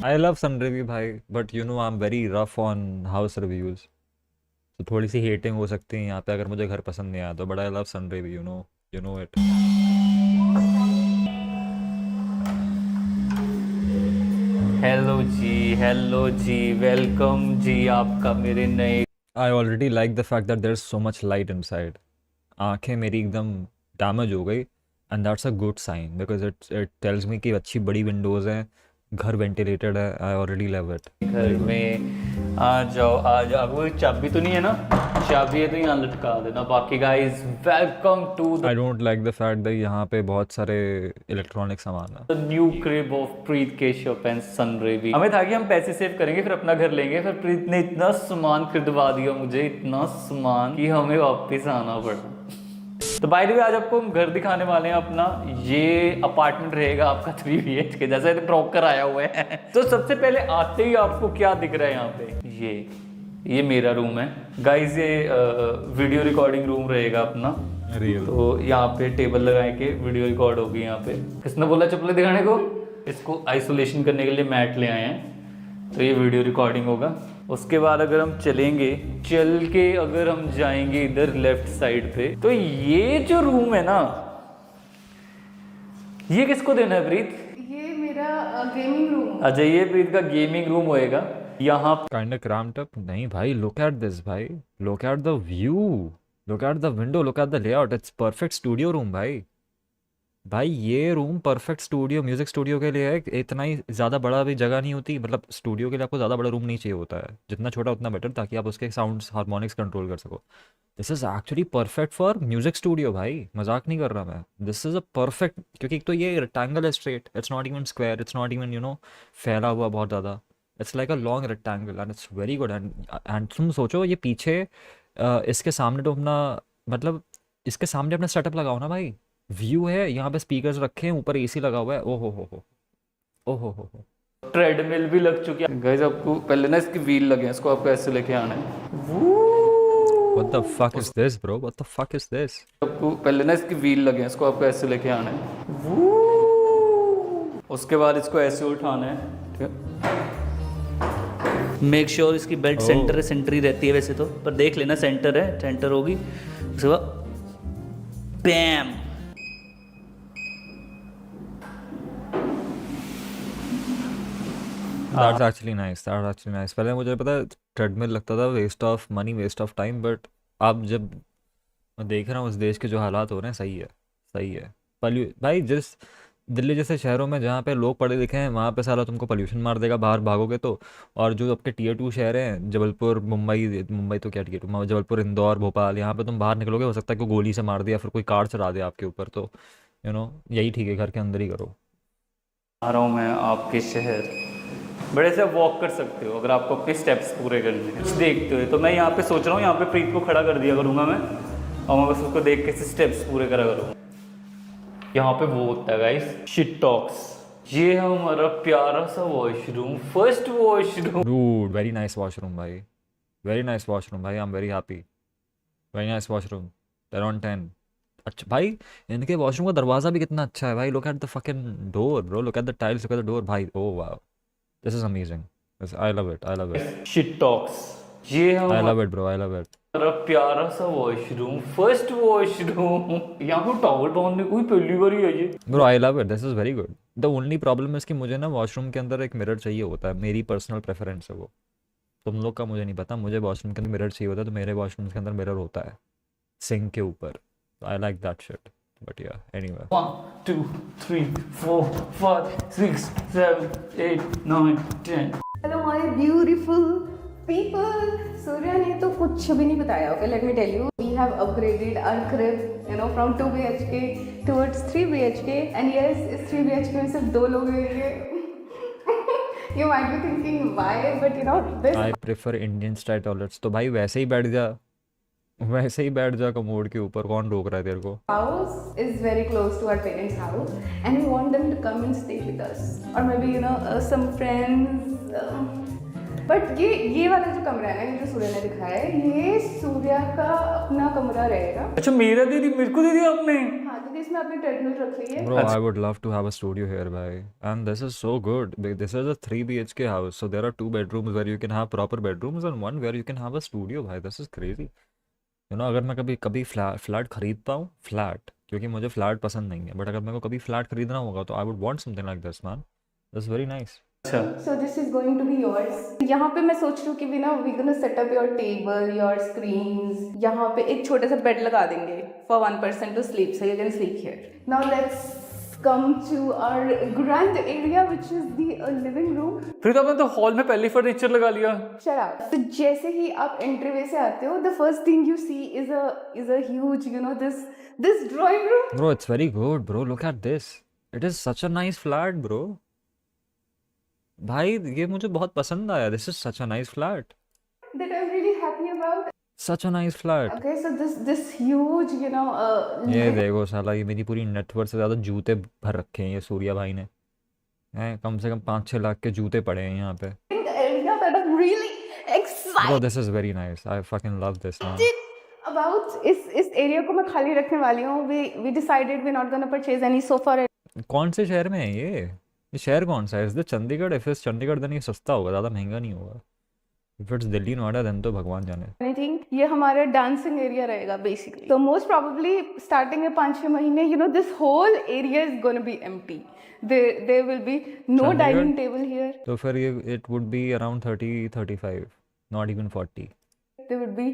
आई love sun review भाई, but you no I am very rough on house reviews, तो थोड़ी सी hating हो सकती है यहाँ पे अगर मुझे घर पसंद नहीं आया तो, but I love sun review, you know it. Hello जी, वेलकम जी आपका मेरे नए। I already like the fact that there is so much light inside. आंखें मेरी एकदम डैमेज हो गई, and that's a good sign because it tells me कि अच्छी बड़ी विंडोज़ हैं, घर वेंटिलेटेड है। आई ऑलरेडी लव इट, घर वेरी गुड। में आ जाओ आ जाओ। वो चाबी तो नहीं है ना? चाबी है तो यहाँ लटका देना। बाकी guys welcome to the I don't like the fact that यहाँ पे बहुत सारे इलेक्ट्रॉनिक सामान है। New crib of Preet Keshav and Sanrevi. हमें था कि हम पैसे सेव करेंगे फिर अपना घर लेंगे, फिर प्रीत ने इतना सामान खरीदवा दिया मुझे, इतना सामान कि हमें वापस आना पड़ा। तो बाय द वे आज आपको हम घर दिखाने वाले हैं अपना। ये अपार्टमेंट रहेगा आपका 3 BHK, जैसे ब्रोकर आया हुआ है। तो सबसे पहले आते ही आपको क्या दिख रहा है यहाँ पे? ये मेरा रूम है गाइस। ये वीडियो रिकॉर्डिंग रूम रहेगा अपना। रियल। तो यहाँ पे टेबल लगा के वीडियो रिकॉर्ड होगी। यहाँ पे किसने बोला चप्पलें दिखाने को? इसको आइसोलेशन करने के लिए मैट ले आए हैं, तो ये वीडियो रिकॉर्डिंग होगा। उसके बाद अगर हम चल के अगर हम जाएंगे इधर लेफ्ट साइड पे, तो ये जो रूम है ना, ये किसको देना है प्रीत? ये मेरा गेमिंग रूम। अच्छा, ये प्रीत का गेमिंग रूम होएगा। यहाँ काइंड ऑफ क्रैम्प्ड अप नहीं भाई, लुक एट दिस भाई, look at the view, look at the window, look at the layout, it's perfect studio room भाई। भाई ये room perfect studio, music studio के लिए है। इतना ही ज़्यादा बड़ा भी जगह नहीं होती, मतलब स्टूडियो के लिए आपको ज़्यादा बड़ा रूम नहीं चाहिए होता है, जितना छोटा उतना बेटर, ताकि आप उसके साउंड्स हार्मोनिक्स कंट्रोल कर सको। This is actually perfect for music studio भाई, मजाक नहीं कर रहा मैं। दिस इज़ अ परफेक्ट, क्योंकि एक तो ये रेक्टेंगल है straight, it's not even square, it's not even फैला हुआ बहुत ज़्यादा। It's like a long rectangle and it's very good. And तुम सोचो ये पीछे इसके सामने तो अपना, मतलब इसके सामने अपना सेटअप लगाओ ना भाई, व्यू है यहाँ पे, स्पीकर्स रखे हैं, ऊपर एसी लगा हुआ है। ओहो हो, ओहो हो। ट्रेडमिल भी लग चुकी है गाइस। आपको पहले ना इसकी व्हील लगे हैं, इसको आपको ऐसे लेके आना है। What the fuck is this bro? What the fuck is this? आपको पहले ना इसकी व्हील लगे हैं, इसको आपको ऐसे लेके आना है। उसके बाद इसको ऐसे उठाना है, ठीक है। मेक श्योर इसकी बेल्ट Oh. सेंटर है, सेंटर ही रहती है वैसे तो, पर देख लेना सेंटर है, सेंटर होगी। उसके बाद बैम। That's actually nice. That's actually nice. पहले मुझे पता है ट्रेडमिल लगता था waste of money, waste of time, but अब जब मैं देख रहा हूँ उस देश के जो हालात हो रहे हैं, सही है, सही है। भाई जिस दिल्ली जैसे शहरों में जहाँ पे लोग पढ़े लिखे हैं, वहाँ पे साला तुमको पोल्यूशन मार देगा बाहर भागोगे तो। और जो आपके टीयर 2 शहर हैं, जबलपुर, मुंबई, मुंबई तो क्या टीयर 2, जबलपुर, इंदौर, भोपाल, यहाँ पे तुम बाहर निकलोगे हो सकता है कोई गोली से मार दिया, फिर कोई कार चढ़ा दे आपके ऊपर, तो यही ठीक है, घर के अंदर ही करो। आ रहा हूँ मैं आपके शहर। बड़े से वॉक कर सकते हो अगर आपको अपने स्टेप्स पूरे करने हैं। कुछ देखते हुए तो मैं यहाँ पे सोच रहा हूँ, यहाँ पे प्रीत को खड़ा कर दिया करूँगा मैं, और मैं बस उसको देख के स्टेप्स पूरे करा करूँगा। यहाँ पे वो होता है गाइस, शिट टॉक्स। ये है हमारा प्यारा सा washroom, first washroom. Dude very nice washroom भाई, वेरी नाइस वॉशरूम भाई, I am very happy. Very nice washroom, 10 on 10। अच्छा भाई, इनके वॉशरूम का दरवाज़ा भी कितना अच्छा है भाई। Look at the fucking door bro, look at the tiles, look at the door भाई। Oh wow, this is amazing. I love it, I love it, shit talks. ये है I love it bro, I love it. हमारा प्यारा सा washroom, first washroom. यहाँ पे towel डालने कोई पहली बार ही है ये। Bro I love it, this is very good. The only problem is कि मुझे ना वॉशरूम के अंदर एक मिरर चाहिए होता है, मेरी पर्सनल प्रेफरेंस है वो। तुम लोग का मुझे नहीं पता, मुझे वॉशरूम के अंदर मिरर चाहिए होता है, तो मेरे वॉशरूम के अंदर मिरर होता है सिंक के ऊपर। I like that shit, but या anyway. 1 2 3 4 5 6 7 8 9 10। Hello my beautiful people. Surya ने तो कुछ भी नहीं बताया। Okay, let me tell you, we have upgraded our crib, you know, from 2 BHK towards 3 BHK, and yes, इस 3 BHK में सिर्फ 2 लोग रहेंगे। You might be thinking why, but you know this I prefer Indian style toilets. तो भाई वैसे ही बैठ जा, वैसे ही बैठ जा कमोड के ऊपर, कौन रोक रहा है तेरे को? house is very close to our parents' house, and we want them to come and stay with us, or maybe some friends. But ये वाला जो कमरा है ना, ये जो सूर्या ने दिखाया है, ये सूर्या का अपना कमरा रहेगा। अच्छा मेरा दे दी, मेरे को दे दिया आपने? हाँ, क्योंकि इसमें आपने ट्रेडमिल रख ली है। Bro, I would love to have a studio here, bhai. And this is so good. This is a 3 BHK house. So there are 2 bedrooms where you can have proper bedrooms and one where you can have a studio, bhai. This is crazy. You know, अगर मैं कभी flat खरीदता हूँ, flat, क्योंकि मुझे flat पसंद नहीं है, बट अगर मेरे को कभी फ्लैट खरीदना होगा तो I would want something like this, man. This very nice. अच्छा So this is going to be yours. यहाँ पे मैं सोच रही हूँ कि भी ना we're gonna set up your table, your screens. यहाँ पे एक छोटा सा बेड लगा देंगे for one person to sleep, so you can sleep here. Now let's come to our grand area, which is the living room. फिर तो आपने तो हॉल में पहले फर्नीचर लगा लिया. Shut up. तो जैसे ही आप entryway से आते हो, the first thing you see is a huge, you know, this drawing room. Bro, it's very good, bro. Look at this. It is such a nice flat, bro. भाई ये मुझे बहुत पसंद आया. This is such a nice flat. That I'm really happy about. Such a nice flat. Okay, so this huge, you know, ये देखो साला, ये मेरी पूरी नेटवर्थ से ज़्यादा जूते भर रखे हैं ये सूर्या भाई ने. हैं, कम से कम 5-6 लाख के जूते पड़े हैं यहाँ पे. living area that I'm really Bro, excited this is very nice. I fucking love this, man. about. इस एरिया को मैं खाली रखने वाली हूँ. We decided we're not gonna purchase any sofa. कौन से शहर में है ये शहर कौन सा है? इस चंडीगढ़. इफ इस चंडीगढ़ देन ये सस्ता होगा, ज़्यादा महंगा नहीं होगा. If it's Delhi Noida then तो भगवान जाने. Anything. ये हमारा डांसिंग एरिया रहेगा बेसिकली. तो मोस्ट प्रोबेबली स्टार्टिंग में 5-6 महीने, you know, this whole area is gonna be empty. There will be no Chandigarh? dining table here. तो फिर ये it would be around 30-35, not even 40. There would be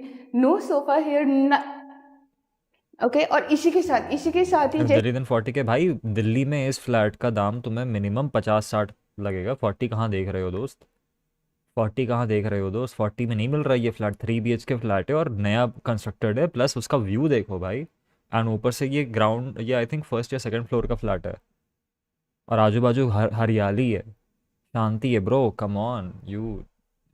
no sofa here. Okay, और इसी के साथ ही Delhi then 40 के. भाई दिल्ली में इस फ्लैट का दाम तुम्हें मिनिमम 50-60 लगेगा. 40 कहाँ देख रहे हो दोस्त? 40 कहाँ देख रहे हो दोस्त? 40 में नहीं मिल रहा है ये फ्लैट. 3 BHK फ्लैट है और नया कंस्ट्रक्टेड है, प्लस उसका व्यू देखो भाई. एंड ऊपर से ये ग्राउंड, ये आई थिंक फर्स्ट या सेकंड फ्लोर का फ्लैट है और आजू बाजू हरियाली है, शांति है. Bro come on, you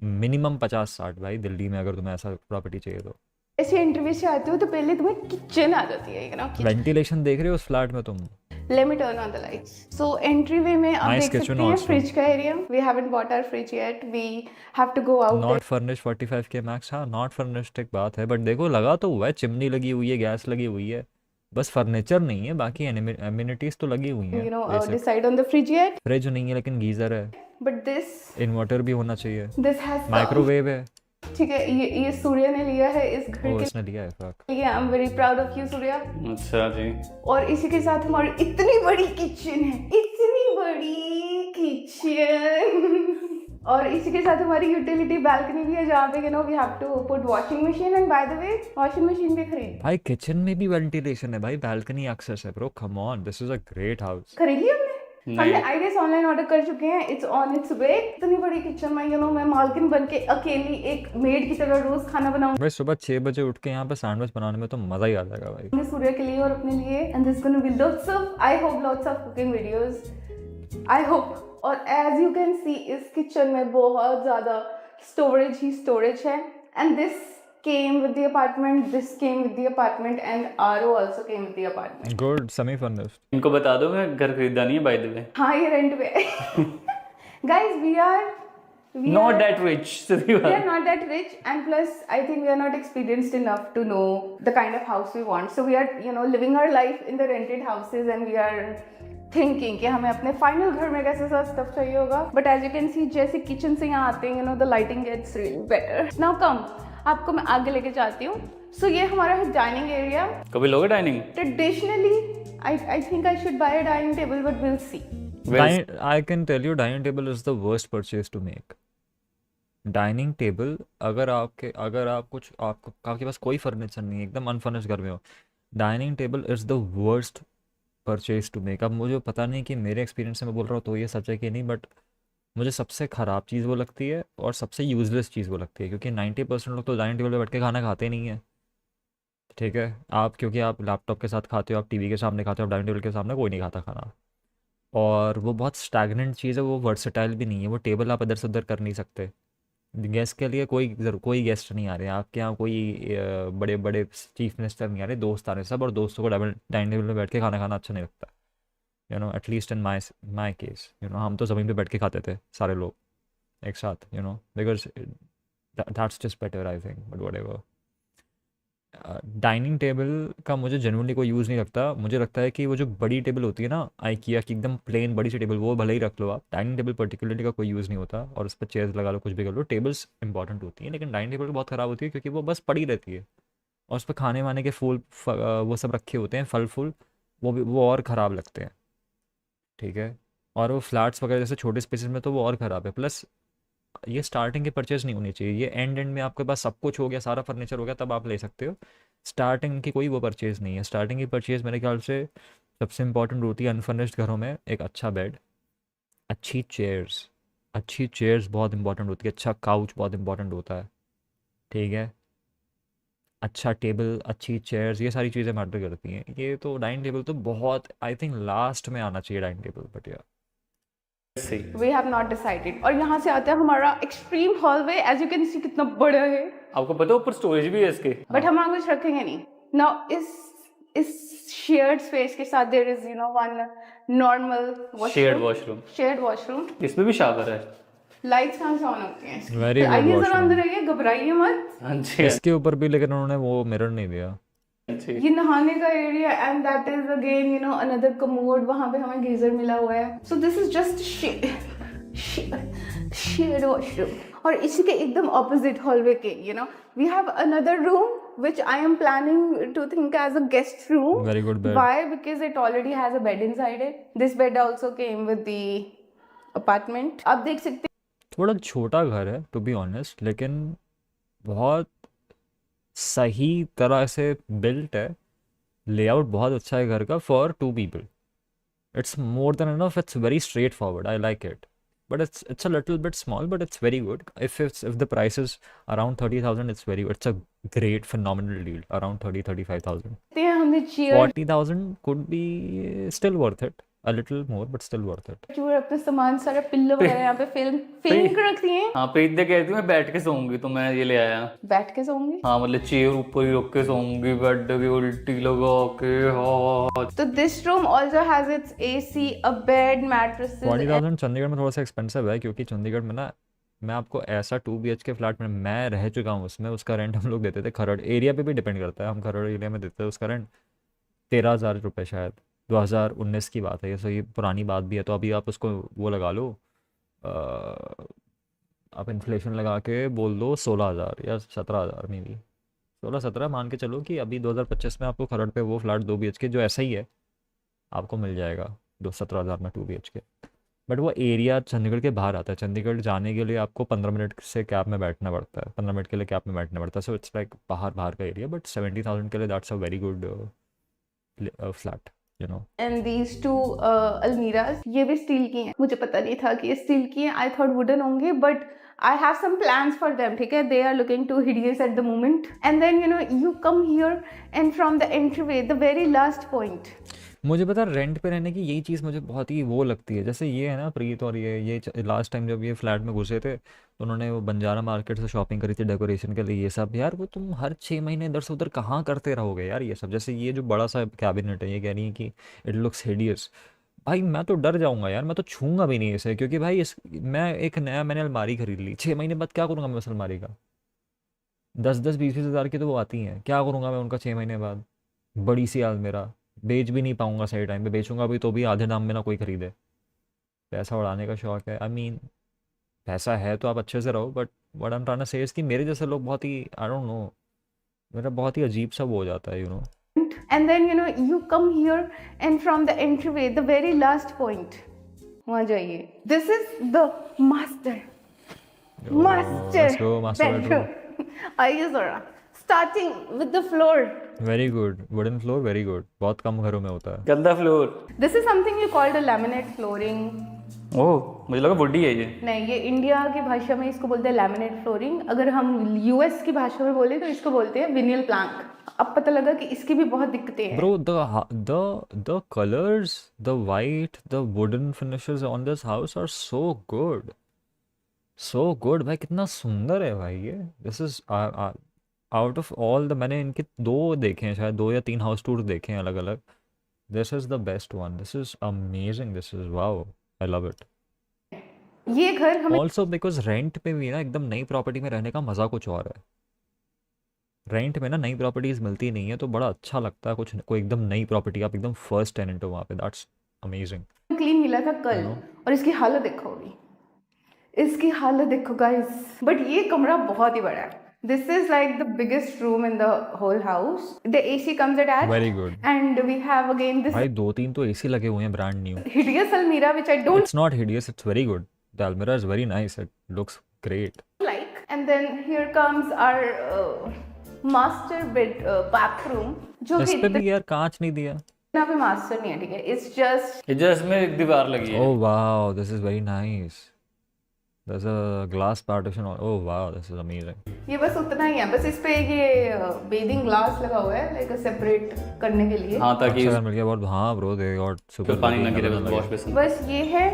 minimum 50-60 भाई दिल्ली में अगर तुम्हें ऐसा प्रॉपर्टी चाहिए तो. ऐसे इंटरव्यू से आते हो तो पहले तुम्हें किचन आ जाती है, you know, वेंटिलेशन देख रहे हो उस फ्लैट में तुम? Let me turn on the lights. So entryway में आप Nice देख सकते kitchen हैं also. फ्रिज का area. We haven't bought our fridge yet. We have to go out. Not furnished 45K max. हाँ, नॉट फर्निश्ड एक बात है, बट देखो लगा तो हुआ है. चिमनी लगी हुई है, गैस लगी हुई है, बस फर्नीचर नहीं है. बाकी एमिनिटीज तो लगी हुई हैं. You know, decide on the fridge yet. Fridge नहीं है लेकिन गीजर है, But this इन्वर्टर भी होना चाहिए, has माइक्रोवेव है. ठीक है, ये सूर्या ने लिया है इस घर ओ के इसने लिया है. फक. लिए. I am very proud of you Surya. अच्छा जी. और इसी के साथ हमारी इतनी बड़ी किचन है, इतनी बड़ी किचन. और इसी के साथ हमारी यूटिलिटी बालकनी भी है जहाँ पे you know we have to put washing machine. And by the way washing machine भी भाई किचन में भी वेंटिलेशन है भाई, बालकनी एक्सेस है. Bro come on, this is a great house. खरीद लिया हमने. नहीं. हमने आइडियाज ऑनलाइन ऑर्डर कर चुके हैं. इट्स ऑन इट्स वे. इतनी बड़ी किचन में यू नो मैं मालकिन बन के अकेली एक मेड की तरह रोज खाना बनाऊंगी भाई सुबह 6 बजे उठ के यहाँ पे सैंडविच बनाने में तो मजा ही आ जाएगा भाई. सूर्या के लिए और अपने लिए. And this gonna be lots of, I hope lots of cooking videos, I hope. और एज यू कैन सी इस किचन में बहुत ज्यादा स्टोरेज ही स्टोरेज है. And this came with the apartment, this came with the apartment, and RO also came with the apartment. Good semi furnished. इनको बता दो मैं घर खरीदा नहीं है बाय द वे. हाँ, ये रेंट पे है. Guys, we are not that rich. we are not that rich, and plus I think we are not experienced enough to know the kind of house we want. So we are, you know, living our life in the rented houses, and we are thinking कि हमें अपने final घर में कैसे सा stuff चाहिए होगा. But as you can see, जैसे किचन से यहाँ आते हैं, you know, the lighting gets really better. Now come, आपको मैं आगे लेके जाती हूँ. So ये हमारा है डाइनिंग एरिया. कभी लोगे dining? Traditionally, I think I should buy a dining table, but we'll see. I can tell you dining table is the worst purchase to make. Dining table अगर आपके पास कोई फर्नीचर नहीं है, एकदम अनफर्निश्ड घर में हो, dining table is the worst purchase to make. अब मुझे पता नहीं कि मेरे एक्सपीरियंस से मैं बोल रहा हूँ तो ये सच है कि नहीं, बट मुझे सबसे ख़राब चीज़ वो लगती है और सबसे यूज़लेस चीज़ वो लगती है, क्योंकि 90% लोग तो डाइनिंग टेबल पे बैठ के खाना खाते नहीं है. ठीक है, क्योंकि आप लैपटॉप के साथ खाते हो, आप टीवी के सामने खाते हो, आप डाइनिंग टेबल के सामने कोई नहीं खाता खाना. और वो बहुत स्टैगनेंट चीज़ है, वो वर्सटाइल भी नहीं है. वो टेबल आप इधर से उधर कर नहीं सकते. गेस्ट के लिए कोई गेस्ट नहीं आ रहे हैं आपके यहाँ, कोई बड़े बड़े चीफ मिनिस्टर नहीं आ रहे, दोस्त आ रहे सब, और दोस्तों को डाइनिंग टेबल में बैठ के खाना खाना अच्छा नहीं लगता. You know, at least in my case, you know, हम तो ज़मीन पे बैठ के खाते थे सारे लोग एक साथ, you know, because that's just better I think, but whatever. Dining table का मुझे जनरली कोई यूज़ नहीं लगता। मुझे लगता है कि वो जो बड़ी टेबल होती है ना आइकिया की, एकदम प्लेन बड़ी सी टेबल, वो भले ही रख लो आप, डाइनिंग टेबल पर्टिकुलरली का कोई यूज़ नहीं होता, और उस पर चेयर्स लगा लो, कुछ भी कर लो, टेबल्स इंपॉर्टेंट होती हैं, लेकिन डाइनिंग टेबल बहुत ख़राब होती है क्योंकि वो बस पड़ी रहती है, और उस पर खाने वाने के फूल वो सब रखे होते हैं, फल फूल, वो और ख़राब लगते हैं, ठीक है। और वो फ्लैट्स वगैरह जैसे छोटे स्पेसेस में तो वो और ख़राब है। प्लस ये स्टार्टिंग की परचेज नहीं होनी चाहिए, ये एंड एंड में आपके पास सब कुछ हो गया, सारा फर्नीचर हो गया, तब आप ले सकते हो। स्टार्टिंग की कोई वो परचेज नहीं है। स्टार्टिंग की परचेज मेरे ख्याल से सबसे इंपॉर्टेंट होती है अनफर्निश्ड घरों में, एक अच्छा बेड, अच्छी चेयर्स, अच्छी चेयर्स बहुत इंपॉर्टेंट होती है, अच्छा काउच बहुत इंपॉर्टेंट होता है, ठीक है। अच्छा टेबल, अच्छी चेयर्स, ये सारी चीज़ें मैटर करती हैं। ये तो डाइनिंग टेबल तो बहुत आई थिंक लास्ट में आना चाहिए डाइनिंग टेबल, बट यार सही। We have not decided. और यहाँ से आता है हमारा extreme hallway, as you can see कितना बड़ा है, आपको पता है ऊपर स्टोरेज भी है इसके? बट हम वहाँ कुछ रखेंगे नहीं। नाउ इस शेयर्ड स्पेस के साथ there is one normal shared washroom, shared washroom. इसमें भी शावर है। लाइट्स कहाँ से ऑन होती हैं इसकी? Very तो good आइए जरा washroom. अंदर आइए, घबराइए मत। हाँ जी, इसके ऊपर भी लेकिन उन्होंने वो मिरर नहीं दिया। हाँ जी। ये नहाने का area, and that is again you know another commode, वहां पे हमें गीजर मिला हुआ है। So this is just shared washroom. और इसी के एकदम ऑपोजिट हॉलवे के you know we have another room which I am planning to think as a guest room. Very good bed. Why? Because it already has a bed inside it. This bed also came with the apartment. आप देख सकते थोड़ा छोटा घर है to be honest, लेकिन बहुत सही तरह से बिल्ट है, लेआउट बहुत अच्छा है घर का for two people. It's more than enough, it's very straightforward, I like it, but it's a little bit small, but it's very good. If the price is around 30,000, it's very good. It's a great phenomenal deal around 35,000. हैं हमने chair 40,000 could be still worth it, a little more but still worth it. चूर अपने सामान सारा pillow वगैरह यहाँ पे film कर रखती हैं। हाँ, प्रीत दे कहती मैं बैठ के सोऊंगी, तो मैं ये ले आया। बैठ के सोऊंगी। हाँ मतलब चेयर ऊपर ही रख के सोऊंगी, बेड की उल्टी लगा के। हाँ तो this room also has its AC, a bed, mattresses. 40,000 Chandigarh में थोड़ा सा एक्सपेंसिव है, क्योंकि चंडीगढ़ में ना, मैं आपको ऐसा 2 BHK फ्लैट में मैं रह चुका हूँ, उसमें उसका रेंट हम लोग देते थे, खरड़ एरिया पे भी डिपेंड करता है, हम खरड़ एरिया में देते थे उसका रेंट 13,000 रुपये शायद। 2019 की बात है ये, सो ये पुरानी बात भी है, तो अभी आप उसको वो लगा लो, आप इन्फ्लेशन लगा के बोल दो 16,000 या 17,000 में भी, 16-17 मान के चलो कि अभी 2025 में आपको खरड़ पे वो फ्लैट 2 BHK जो ऐसा ही है आपको मिल जाएगा 17,000 में 2 BHK। बट वो एरिया चंडीगढ़ के बाहर आता है, चंडीगढ़ जाने के लिए आपको 15 मिनट से कैब में बैठना पड़ता है, 15 मिनट के लिए कैब में बैठना पड़ता है, सो इट्स लाइक बाहर बाहर का एरिया, बट 70,000 के लिए that's a very good flat, you know. And these two almirahs, ये भी स्टील की हैं, मुझे पता नहीं था कि ये स्टील की हैं, आई थॉट वुडन होंगे, but I have some plans for them, ठीक है। They are looking too hideous at the moment, and then you know you come here and from the entryway the very last point. मुझे पता rent पे रहने की यही चीज़ मुझे बहुत ही वो लगती है, जैसे ये है ना प्रीत, और ये लास्ट टाइम जब ये फ्लैट में घुसे थे तो उन्होंने वो बंजारा मार्केट से शॉपिंग करी थी डेकोरेशन के लिए, ये सब यार, वो तुम हर 6 महीने इधर से उधर कहाँ करते रहोगे यार ये सब। जैसे ये जो बड़ा सा कैबिनेट है, ये कह रही है कि इट लुक्स हिडियस, भाई मैं तो डर जाऊंगा यार, मैं तो छूंगा भी नहीं इसे, क्योंकि भाई मैं एक नया मैंने अलमारी खरीद ली, 6 महीने बाद क्या करूँगा मैं उस अलमारी का? 10-10 20-20 हज़ार की तो वो आती हैं, क्या करूँगा मैं उनका 6 महीने बाद? बड़ी सी अलमीरा बेच भी नहीं पाऊंगा सही टाइम पे, बेचूंगा भी तो भी आधे दाम में ना कोई खरीदे। पैसा उड़ाने का शौक है, आई मीन पैसा है तो आप अच्छे से रहो, but what I am trying to say is कि मेरे जैसे लोग बहुत ही, आई डोंट नो, मेरा बहुत ही अजीब सा वो हो जाता है, you know. And then you know you come here and from the entryway the very last point, वहाँ जाइए, this is the master let's go, master bedroom. आइए जरा, starting with the floor. Very good, wooden floor, very good, बहुत कम घरों में होता है। गंदा floor. This is something you called a laminate flooring. ओह मुझे लगा वुडी है ये। नहीं, ये इंडिया की भाषा में इसको बोलते हैं लैमिनेट फ्लोरिंग, अगर हम यूएस की भाषा में बोले तो इसको बोलते हैं विनियल प्लैंक। अब पता लगा कि इसकी भी बहुत दिक्कतें हैं। Bro, the colors, the white, the wooden finishes on this house are so good, so good भाई, कितना सुंदर है भाई ये। This is out of all the, मैंने इनके 2 देखे हैं शायद, 2 या 3 हाउस टूर देखे हैं अलग अलग। This is the best one. This is amazing. This is wow. I love it. ये घर हमें ऑल्सो बिकॉज रेंट पे भी ना एकदम नई प्रॉपर्टी में रहने का मज़ा कुछ और है। रेंट में ना नई प्रॉपर्टीज मिलती नहीं है तो बड़ा अच्छा लगता है, कुछ कोई एकदम नई प्रॉपर्टी, आप एकदम फर्स्ट टेनेंट हो वहाँ पे, दैट्स अमेजिंग क्लीन मिला था यू कल, नो। और इसकी हालत देखो अभी, इसकी हालत देखो गाइस। बट ये कमरा बहुत ही बड़ा है। This is like the biggest room in the whole house. The AC comes very attached good and we have again this भाई, 2-3 तो एसी लगे हुए हैं brand new. hideous almirah which I don't it's not hideous, it's very good. The almirah is very nice, it looks great. like. And then here comes our master bed bathroom जो इस कि पे भी यार कांच नहीं दिया। इतना भी मास्टर नहीं है, ठीक है। इट्स जस्ट ये जस्ट में एक दीवार लगी है। ओह wow, this is very nice. there's a glass partition oh wow, this is amazing। ये बस उतना ही है। बस इस पे ये बेदिंग ग्लास लगा हुआ है लाइक सेपरेट करने के लिए। हाँ, ताकि अच्छा अगर मिल गया बहुत, हाँ ब्रो दे गॉट सुपर पानी ना गिरे वॉश बेसिन। बस ये है,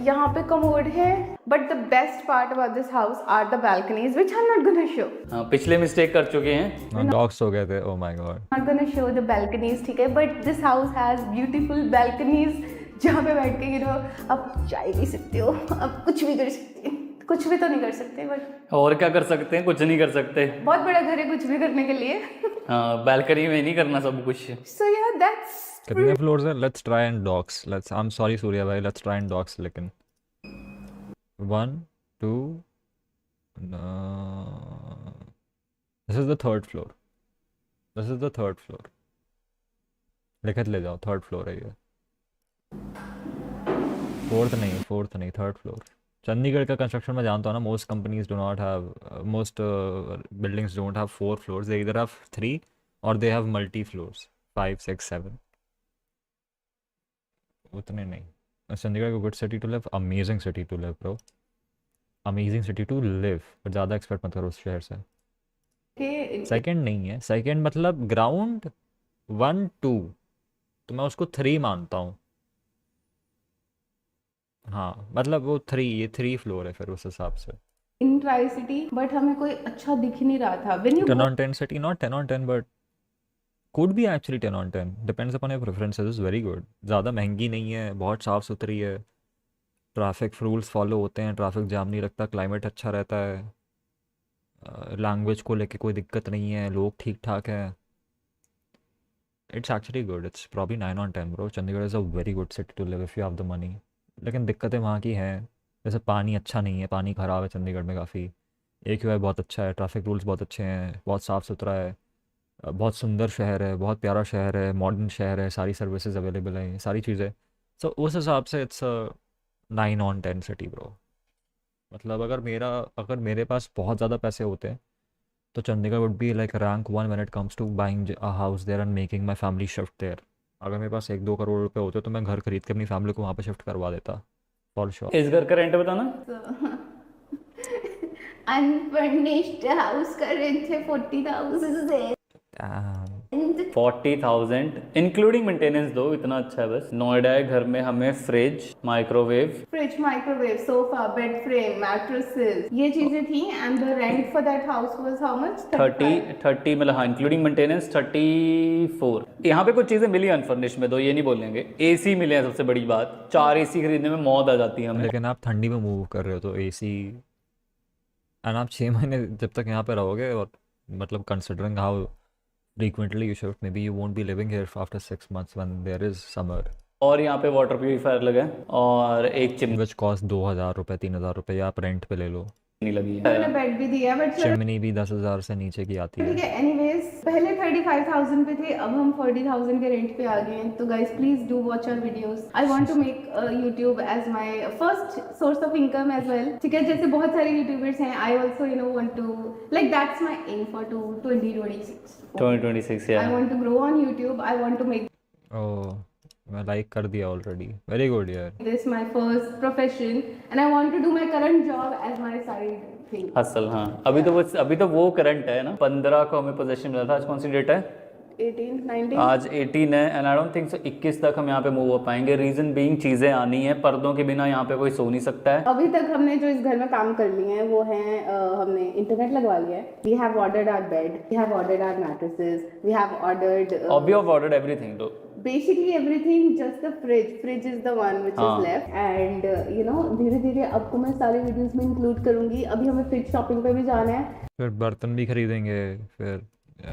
यहाँ पे कमोड है। But the best part about this house are the balconies which I'm not gonna show। हाँ, पिछले मिस्टेक कर चुके हैं। डॉग्स हो गए थे, oh my god। Not gonna show the balconies, ठीक है। But this house has beautiful balconies जहाँ पे बैठ के आप चाय पी सकते हो, आप कुछ भी कर सकते हैं। कुछ भी तो नहीं कर सकते बट और क्या कर सकते हैं, कुछ नहीं कर सकते। बहुत बड़ा घर है कुछ भी करने के लिए। हाँ, बैल्कनी में नहीं करना सब कुछ। सो या दैट्स कितने फ्लोर्स हैं? Let's try and dogs, let's, I am sorry Surya भाई, लेट्स ट्राई एंड डॉग्स। लेकिन 1 2 this is the third floor, this is the third floor. लिखत ले जाओ, थर्ड फ्लोर है ये, फोर्थ नहीं थर्ड फ्लोर। चंडीगढ़ का कंस्ट्रक्शन में जानता हूँ ना, most companies do not have, most buildings don't have 4 floors, they इधर हैव 3 और दे हैव मल्टी फ्लोर्स 5 6 7। उतने नहीं। चंडीगढ़ को good city to live, amazing city to live bro, amazing city to live, पर ज़्यादा एक्सपेक्ट मत करो उस शहर से। के सेकंड नहीं है, सेकंड मतलब ग्राउंड 1 2 तो मैं उसको 3 मानता हूँ। हाँ मतलब वो 3, ये 3 फ्लोर है फिर उस हिसाब से। इन ट्राई सिटी, बट हमें कोई अच्छा दिख नहीं रहा था। When you 10 on 10 city, not 10 on 10 but could be actually 10 on 10, depends upon your preferences, is very good। ज़्यादा महंगी नहीं है, बहुत साफ़ सुथरी है, ट्रैफिक रूल्स फॉलो होते हैं, ट्रैफिक जाम नहीं लगता, क्लाइमेट अच्छा रहता है, लैंग्वेज को लेके कोई दिक्कत नहीं है, लोग ठीक ठाक हैं। It's actually good, it's probably 9 on 10 bro. Chandigarh is a very good city to live if you have the money. लेकिन दिक्कतें वहाँ की हैं, जैसे पानी अच्छा नहीं है, पानी ख़राब है चंडीगढ़ में काफ़ी। AQI बहुत अच्छा है, ट्रैफिक रूल्स बहुत अच्छे हैं, बहुत साफ़ सुथरा है, बहुत सुंदर शहर है, बहुत प्यारा शहर है, मॉडर्न शहर है, सारी सर्विसेज अवेलेबल हैं, सारी चीज़ें। सो उस हिसाब से इट्स 9 on 10 सिटी ब्रो। मतलब अगर मेरे पास बहुत ज़्यादा पैसे होते हैं तो Chandigarh would be like rank 1 when it comes to buying a house there and making my family shift there. अगर मेरे पास 1-2 करोड़ रुपए होते तो मैं घर खरीद के अपनी फैमिली को वहाँ पे शिफ्ट करवा देता, फॉर श्योर। इस घर का रेंट बताना। अनफर्निश्ड हाउस का रेंट है 40,000 40,000 इंक्लूडिंग मेंटेनेंस दो, इतना अच्छा है बस। नोएडा है, घर में हमें fridge, microwave, fridge, microwave, sofa, bed frame, mattresses, ये चीजें थी। And the rent for that house was how much? 30 मतलब हाँ इंक्लूडिंग मेंटेनेंस 34। यहाँ पे कुछ चीज़ें मिली अनफर्निश्ड में, दो ये नहीं बोलेंगे। AC मिले हैं, सबसे बड़ी बात। 4 AC खरीदने में मौत आ जाती है हमें। लेकिन आप ठंडी में मूव कर रहे हो तो AC, एंड आप 6 महीने जब तक यहाँ पे रहोगे, और मतलब considering how frequently you shift, maybe you won't be living here after 6 months when there is summer, और यहाँ पे वाटर प्यूरीफायर लगा है और एक चिमनी which cost 2,000 रुपये 3,000 रुपये, या आप रेंट पे ले लो। लगी है। मैंने बेड भी दिया, बट चिमनी भी 10,000 से नीचे की आती ठीक है। है। एनीवेज, पहले 35,000 पे थे, अब हम 40,000 के रेंट पे आ गए हैं। तो guys please do watch our videos. I want to make YouTube as my first source of income as well, ठीक है। जैसे बहुत सारे यूट्यूबर्स हैं, I also want to, like that's my aim for 2026। 2026 I want to grow on YouTube, I want to make oh, मैं like कर दिया already, very good यार। this my first profession and I want to do my current job as my side thing। Hustle. हाँ, अभी तो वो current है ना। 15 को हमें पोजीशन मिला था। आज कौन सी डेट है? 18, 19। आज 18 है and I don't think so 21 तक हम यहाँ पे मूव हो पाएंगे। रीजन बीइंग चीज़ें आनी है, पर्दों के बिना यहाँ पे कोई सो नहीं सकता है। अभी तक हमने जो इस घर में काम कर लिए हैं वो हैं, हमने इंटरनेट लगवा लिया है। We have ordered our bed, we have ordered our mattresses, we have ordered of ordered everything. तो basically everything, just the fridge is the one which हाँ. is left, and धीरे धीरे आपको मैं सारे वीडियोस में इंक्लूड करूंगी. अभी हमें फ्रिज शॉपिंग पे भी जाना है. फिर बर्तन भी खरीदेंगे फिर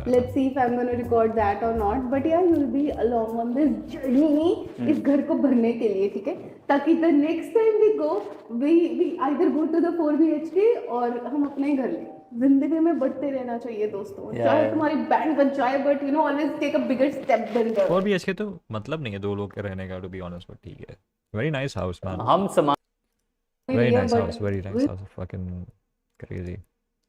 Let's see if I'm going to record that or not, but yeah, you'll be along on this journey इस घर को भरने के लिए, ठीक है, ताकि the next time we go, we either go to the 4 BHK और हम अपने ही घर लें. जिंदगी में बढ़ते रहना चाहिए दोस्तों, चाहे तुम्हारी बैंक बन जाए, but you know always take a bigger step than that. और भी अच्छे तो मतलब नहीं है 2 लोग के रहने का, टू बी ऑनेस्ट, बट ठीक है. वेरी नाइस हाउस मैन, हम सामान very nice house, very nice house, fucking crazy.